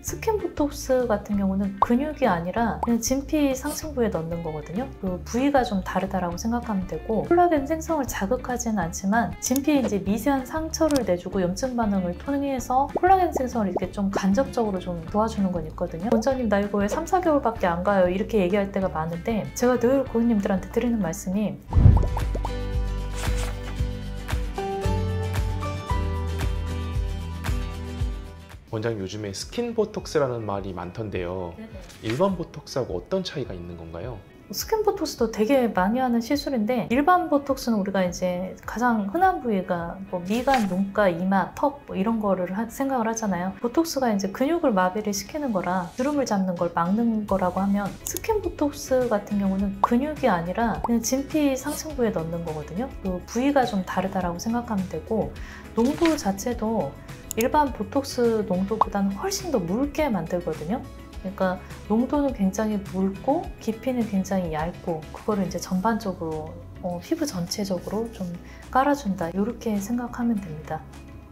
스킨 보톡스 같은 경우는 근육이 아니라 그냥 진피 상층부에 넣는 거거든요. 그 부위가 좀 다르다라고 생각하면 되고, 콜라겐 생성을 자극하지는 않지만 진피에 이제 미세한 상처를 내주고 염증 반응을 통해서 콜라겐 생성을 이렇게 좀 간접적으로 좀 도와주는 건 있거든요. 원장님 나 이거 왜 3, 4개월밖에 안 가요? 이렇게 얘기할 때가 많은데, 제가 늘 고객님들한테 드리는 말씀이 원장님, 요즘에 스킨 보톡스라는 말이 많던데요. 일반 보톡스하고 어떤 차이가 있는 건가요? 스킨 보톡스도 되게 많이 하는 시술인데, 일반 보톡스는 우리가 이제 가장 흔한 부위가 뭐 미간, 눈가, 이마, 턱 뭐 이런 거를 생각을 하잖아요. 보톡스가 이제 근육을 마비를 시키는 거라 주름을 잡는 걸 막는 거라고 하면, 스킨 보톡스 같은 경우는 근육이 아니라 그냥 진피 상층부에 넣는 거거든요. 그 부위가 좀 다르다라고 생각하면 되고, 농도 자체도 일반 보톡스 농도보다는 훨씬 더 묽게 만들거든요. 그러니까 농도는 굉장히 묽고 깊이는 굉장히 얇고, 그거를 이제 전반적으로 피부 전체적으로 좀 깔아준다, 이렇게 생각하면 됩니다.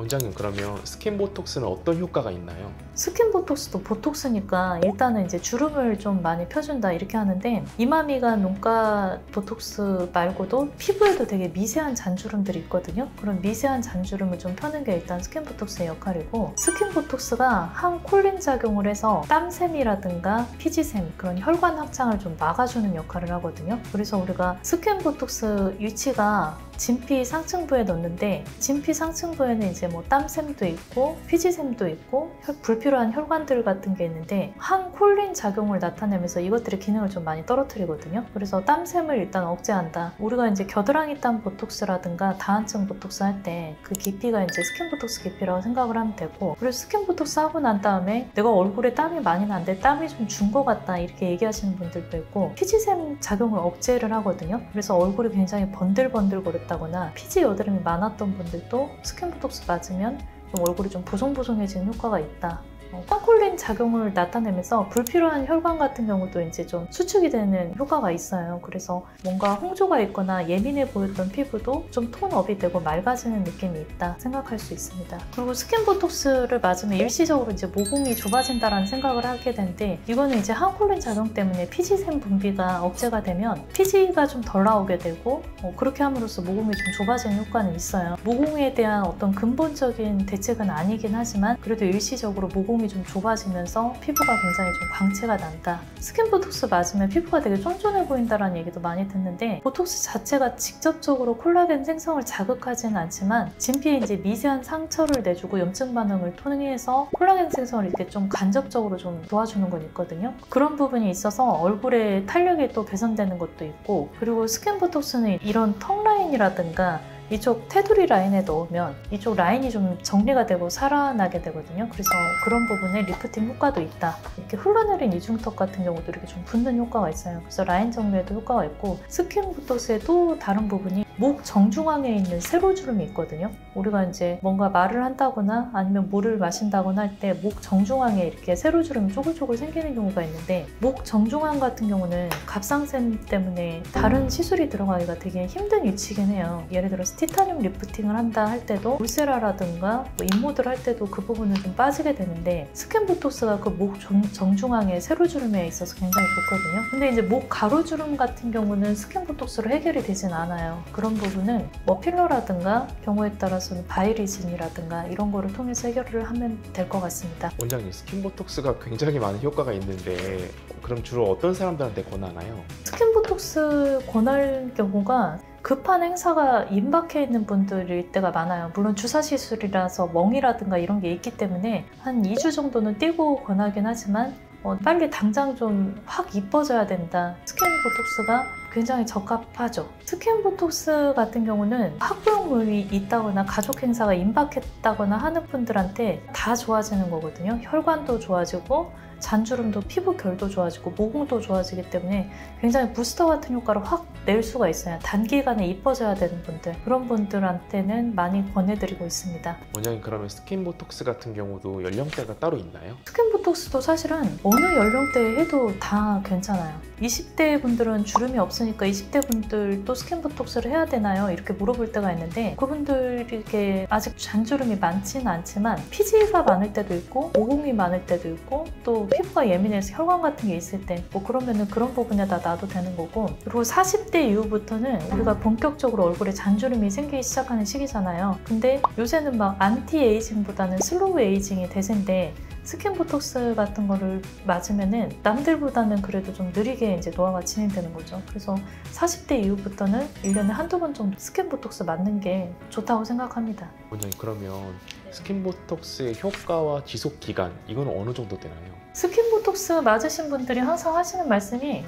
원장님, 그러면 스킨 보톡스는 어떤 효과가 있나요? 스킨 보톡스도 보톡스니까 일단은 이제 주름을 좀 많이 펴준다 이렇게 하는데, 이마, 미간, 눈가 보톡스 말고도 피부에도 되게 미세한 잔주름들이 있거든요. 그런 미세한 잔주름을 좀 펴는 게 일단 스킨 보톡스의 역할이고, 스킨 보톡스가 항콜린 작용을 해서 땀샘이라든가 피지샘, 그런 혈관 확장을 좀 막아주는 역할을 하거든요. 그래서 우리가 스킨 보톡스 위치가 진피 상층부에 넣는데, 진피 상층부에는 이제 뭐 땀샘도 있고 피지샘도 있고 불필요한 혈관들 같은 게 있는데, 항콜린 작용을 나타내면서 이것들의 기능을 좀 많이 떨어뜨리거든요. 그래서 땀샘을 일단 억제한다. 우리가 이제 겨드랑이 땀 보톡스라든가 다한증 보톡스 할 때 그 깊이가 이제 스킨 보톡스 깊이라고 생각을 하면 되고, 그래서 스킨 보톡스 하고 난 다음에 내가 얼굴에 땀이 많이 나는데 땀이 좀 준 것 같다 이렇게 얘기하시는 분들도 있고, 피지샘 작용을 억제를 하거든요. 그래서 얼굴이 굉장히 번들번들거렸다거나 피지 여드름이 많았던 분들도 스킨 보톡스 맞으면 좀 얼굴이 좀 보송보송해지는 효과가 있다. 항콜린 작용을 나타내면서 불필요한 혈관 같은 경우도 이제 좀 수축이 되는 효과가 있어요. 그래서 뭔가 홍조가 있거나 예민해 보였던 피부도 좀 톤업이 되고 맑아지는 느낌이 있다 생각할 수 있습니다. 그리고 스킨 보톡스를 맞으면 일시적으로 이제 모공이 좁아진다라는 생각을 하게 되는데, 이거는 이제 항콜린 작용 때문에 피지샘 분비가 억제가 되면 피지가 좀 덜 나오게 되고, 그렇게 함으로써 모공이 좀 좁아지는 효과는 있어요. 모공에 대한 어떤 근본적인 대책은 아니긴 하지만, 그래도 일시적으로 모공이 좀 좁아지면서 피부가 굉장히 좀 광채가 난다. 스킨 보톡스 맞으면 피부가 되게 쫀쫀해 보인다라는 얘기도 많이 듣는데, 보톡스 자체가 직접적으로 콜라겐 생성을 자극하지는 않지만 진피에 이제 미세한 상처를 내주고 염증 반응을 통해서 콜라겐 생성을 이렇게 좀 간접적으로 좀 도와주는 건 있거든요. 그런 부분이 있어서 얼굴의 탄력이 또 개선되는 것도 있고, 그리고 스킨 보톡스는 이런 턱 라인이라든가 이쪽 테두리 라인에 넣으면 이쪽 라인이 좀 정리가 되고 살아나게 되거든요. 그래서 그런 부분에 리프팅 효과도 있다. 이렇게 흘러내린 이중턱 같은 경우도 이렇게 좀 붓는 효과가 있어요. 그래서 라인 정리에도 효과가 있고, 스킨 보톡스의 또 다른 부분이 목 정중앙에 있는 세로주름이 있거든요. 우리가 이제 뭔가 말을 한다거나 아니면 물을 마신다거나 할 때 목 정중앙에 이렇게 세로주름이 쪼글쪼글 생기는 경우가 있는데, 목 정중앙 같은 경우는 갑상샘 때문에 다른 시술이 들어가기가 되게 힘든 위치긴 해요. 예를 들어서 티타늄 리프팅을 한다 할 때도 울세라라든가 뭐 인모들 할 때도 그 부분은 좀 빠지게 되는데, 스킨 보톡스가 그 목 정중앙에 세로주름에 있어서 굉장히 좋거든요. 근데 이제 목 가로주름 같은 경우는 스킨 보톡스로 해결이 되진 않아요. 그런 부분은 뭐 필러라든가 경우에 따라서는 바이리진이라든가 이런 거를 통해서 해결을 하면 될 것 같습니다. 원장님, 스킨 보톡스가 굉장히 많은 효과가 있는데, 그럼 주로 어떤 사람들한테 권하나요? 스킨 보톡스 권할 경우가 급한 행사가 임박해 있는 분들일 때가 많아요. 물론 주사 시술이라서 멍이라든가 이런 게 있기 때문에 한 2주 정도는 띄고 권하긴 하지만, 빨리 당장 좀 확 이뻐져야 된다. 스킨 보톡스가 굉장히 적합하죠. 스킨 보톡스 같은 경우는 학부형물이 있다거나 가족 행사가 임박했다거나 하는 분들한테 다 좋아지는 거거든요. 혈관도 좋아지고 잔주름도 피부 결도 좋아지고 모공도 좋아지기 때문에 굉장히 부스터 같은 효과를 확 낼 수가 있어요. 단기간에 이뻐져야 되는 분들, 그런 분들한테는 많이 권해드리고 있습니다. 원장님, 그러면 스킨 보톡스 같은 경우도 연령대가 따로 있나요? 스킨 보톡스도 사실은 어느 연령대에 해도 다 괜찮아요. 20대 분들은 주름이 없을 없으니까 20대 분들도 스킨 보톡스를 해야 되나요? 이렇게 물어볼 때가 있는데 그분들에게 아직 잔주름이 많지는 않지만 피지가 많을 때도 있고 모공이 많을 때도 있고 또 피부가 예민해서 혈관 같은 게 있을 때 뭐 그러면은 그런 부분에다 놔도 되는 거고, 그리고 40대 이후부터는 우리가 본격적으로 얼굴에 잔주름이 생기기 시작하는 시기잖아요. 근데 요새는 막 안티에이징보다는 슬로우 에이징이 대세인데 스킨 보톡스 같은 거를 맞으면은 남들보다는 그래도 좀 느리게 이제 노화가 진행되는 거죠. 그래서 40대 이후부터는 1년에 한두 번 정도 스킨 보톡스 맞는 게 좋다고 생각합니다. 원장님, 그러면 스킨 보톡스의 효과와 지속 기간 이건 어느 정도 되나요? 스킨 보톡스 맞으신 분들이 항상 하시는 말씀이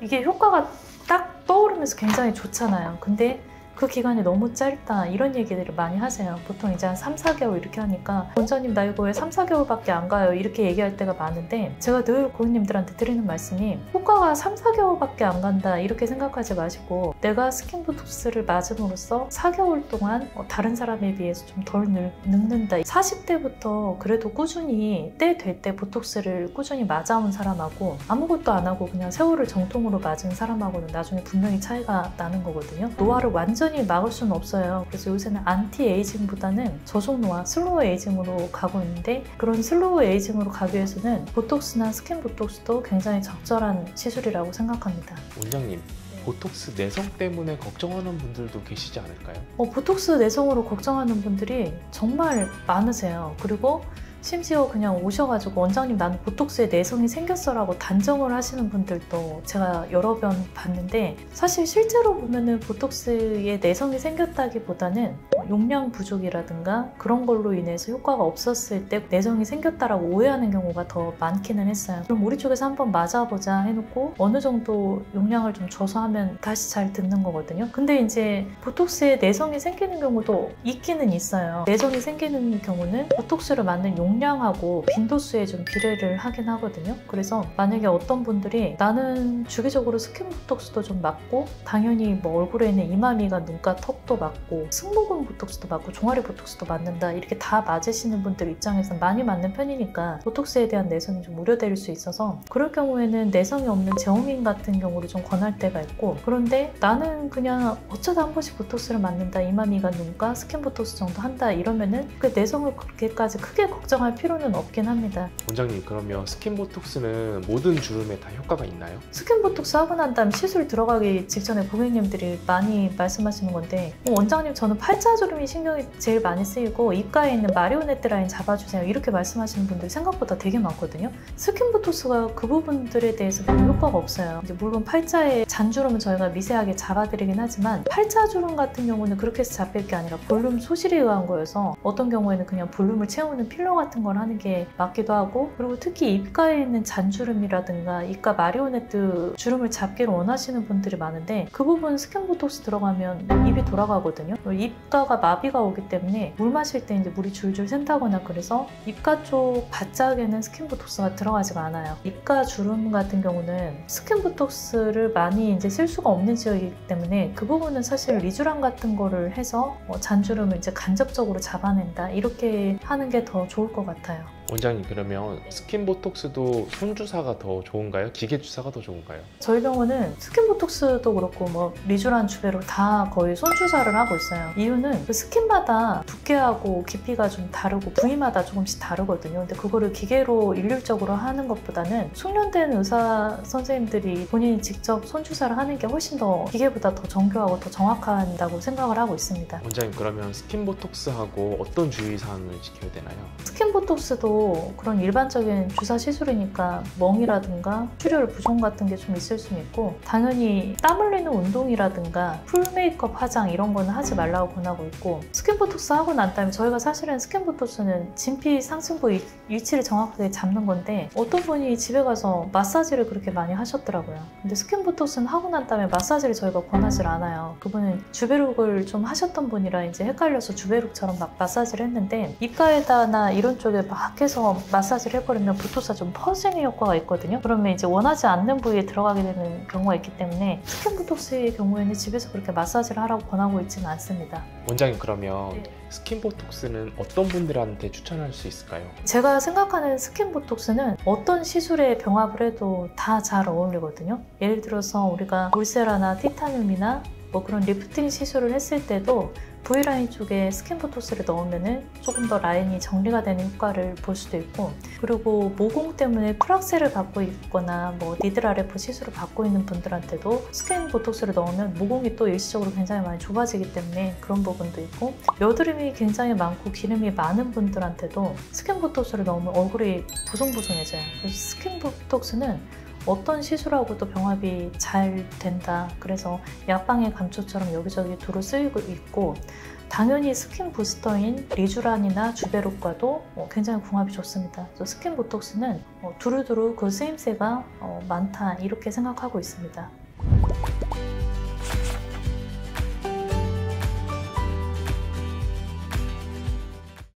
이게 효과가 딱 떠오르면서 굉장히 좋잖아요. 근데 그 기간이 너무 짧다 이런 얘기들을 많이 하세요. 보통 이제 한 3, 4개월 이렇게 하니까 원장님 나 이거 왜 3, 4개월밖에 안 가요? 이렇게 얘기할 때가 많은데 제가 늘 고객님들한테 드리는 말씀이 효과가 3, 4개월밖에 안 간다 이렇게 생각하지 마시고 내가 스킨 보톡스를 맞음으로써 4개월 동안 다른 사람에 비해서 좀 덜 늙는다. 40대부터 그래도 꾸준히 때 될 때 보톡스를 꾸준히 맞아온 사람하고 아무것도 안 하고 그냥 세월을 정통으로 맞은 사람하고는 나중에 분명히 차이가 나는 거거든요. 노화를 완전히 막을 수는 없어요. 그래서 요새는 안티에이징보다는 저속노화, 슬로우 에이징으로 가고 있는데 그런 슬로우 에이징으로 가기 위해서는 보톡스나 스킨 보톡스도 굉장히 적절한 시술이라고 생각합니다. 원장님, 보톡스 내성 때문에 걱정하는 분들도 계시지 않을까요? 보톡스 내성으로 걱정하는 분들이 정말 많으세요. 그리고 심지어 그냥 오셔가지고 원장님 나는 보톡스에 내성이 생겼어 라고 단정을 하시는 분들도 제가 여러 번 봤는데 사실 실제로 보면은 보톡스에 내성이 생겼다기보다는 용량 부족이라든가 그런 걸로 인해서 효과가 없었을 때 내성이 생겼다라고 오해하는 경우가 더 많기는 했어요. 그럼 우리 쪽에서 한번 맞아보자 해놓고 어느 정도 용량을 좀 줘서 하면 다시 잘 듣는 거거든요. 근데 이제 보톡스에 내성이 생기는 경우도 있기는 있어요. 내성이 생기는 경우는 보톡스를 맞는 용량하고 빈도수에 좀 비례를 하긴 하거든요. 그래서 만약에 어떤 분들이 나는 주기적으로 스킨 보톡스도 좀 맞고 당연히 뭐 얼굴에 있는 이마미가 눈가 턱도 맞고 승모근 보톡스도 맞고 종아리 보톡스도 맞는다 이렇게 다 맞으시는 분들 입장에서 많이 맞는 편이니까 보톡스에 대한 내성이 좀 우려될 수 있어서 그럴 경우에는 내성이 없는 재홍인 같은 경우를 좀 권할 때가 있고, 그런데 나는 그냥 어쩌다 한 번씩 보톡스를 맞는다 이마미가 눈가 스킨 보톡스 정도 한다 이러면은 그 내성을 그렇게까지 크게 걱정할 필요는 없긴 합니다. 원장님, 그러면 스킨 보톡스는 모든 주름에 다 효과가 있나요? 스킨 보톡스 하고 난 다음 시술 들어가기 직전에 고객님들이 많이 말씀하시는 건데 원장님 저는 팔자주름이 신경이 제일 많이 쓰이고 입가에 있는 마리오네트 라인 잡아주세요 이렇게 말씀하시는 분들이 생각보다 되게 많거든요. 스킨 보톡스가 그 부분들에 대해서 별로 효과가 없어요. 이제 물론 팔자에 잔주름은 저희가 미세하게 잡아드리긴 하지만 팔자주름 같은 경우는 그렇게 해서 잡힐 게 아니라 볼륨 소실에 의한 거여서 어떤 경우에는 그냥 볼륨을 채우는 필러 같은 걸 하는 게 맞기도 하고, 그리고 특히 입가에 있는 잔주름이라든가 입가 마리오네트 주름을 잡기를 원하시는 분들이 많은데 그 부분 스킨 보톡스 들어가면 입이 돌아가거든요. 입가가 마비가 오기 때문에 물 마실 때 이제 물이 줄줄 샌다거나 그래서 입가 쪽 바짝에는 스킨 보톡스가 들어가지가 않아요. 입가 주름 같은 경우는 스킨 보톡스를 많이 이제 쓸 수가 없는 지역이기 때문에 그 부분은 사실 리쥬란 같은 거를 해서 잔주름을 이제 간접적으로 잡아낸다 이렇게 하는 게 더 좋을 것 같아요. 원장님, 그러면 스킨 보톡스도 손주사가 더 좋은가요? 기계 주사가 더 좋은가요? 저희 병원은 스킨 보톡스도 그렇고 뭐 리쥬란 주베로 다 거의 손주사를 하고 있어요. 이유는 그 스킨마다 두께하고 깊이가 좀 다르고 부위마다 조금씩 다르거든요. 근데 그거를 기계로 일률적으로 하는 것보다는 숙련된 의사 선생님들이 본인이 직접 손주사를 하는 게 훨씬 더 기계보다 더 정교하고 더 정확하다고 생각을 하고 있습니다. 원장님, 그러면 스킨 보톡스하고 어떤 주의사항을 지켜야 되나요? 스킨 보톡스도 그런 일반적인 주사 시술이니까 멍이라든가 출혈 부종 같은 게 좀 있을 수는 있고 당연히 땀 흘리는 운동이라든가 풀 메이크업 화장 이런 거는 하지 말라고 권하고 있고, 스킨 보톡스 하고 난 다음에 저희가 사실은 스킨 보톡스는 진피 상층부 위치를 정확하게 잡는 건데 어떤 분이 집에 가서 마사지를 그렇게 많이 하셨더라고요. 근데 스킨 보톡스는 하고 난 다음에 마사지를 저희가 권하지 않아요. 그분은 주베룩을 좀 하셨던 분이라 이제 헷갈려서 주베룩처럼 막 마사지를 했는데 입가에다나 이런 쪽에 막 해서 집에서 마사지를 해버리면 보톡스가 좀 퍼지는 효과가 있거든요. 그러면 이제 원하지 않는 부위에 들어가게 되는 경우가 있기 때문에 스킨 보톡스의 경우에는 집에서 그렇게 마사지를 하라고 권하고 있지는 않습니다. 원장님, 그러면 네. 스킨 보톡스는 어떤 분들한테 추천할 수 있을까요? 제가 생각하는 스킨 보톡스는 어떤 시술에 병합을 해도 다 잘 어울리거든요. 예를 들어서 우리가 울세라나 티타늄이나 뭐 그런 리프팅 시술을 했을 때도 V라인 쪽에 스킨 보톡스를 넣으면 조금 더 라인이 정리가 되는 효과를 볼 수도 있고, 그리고 모공 때문에 프락셀을 받고 있거나 뭐 니들 RF 시술을 받고 있는 분들한테도 스킨 보톡스를 넣으면 모공이 또 일시적으로 굉장히 많이 좁아지기 때문에 그런 부분도 있고, 여드름이 굉장히 많고 기름이 많은 분들한테도 스킨 보톡스를 넣으면 얼굴이 보송보송해져요. 그래서 스킨 보톡스는 어떤 시술하고도 병합이 잘 된다. 그래서 약방의 감초처럼 여기저기 두루 쓰이고 있고, 당연히 스킨 부스터인 리쥬란이나 주베롯과도 굉장히 궁합이 좋습니다. 그래서 스킨 보톡스는 두루두루 그 쓰임새가 많다, 이렇게 생각하고 있습니다.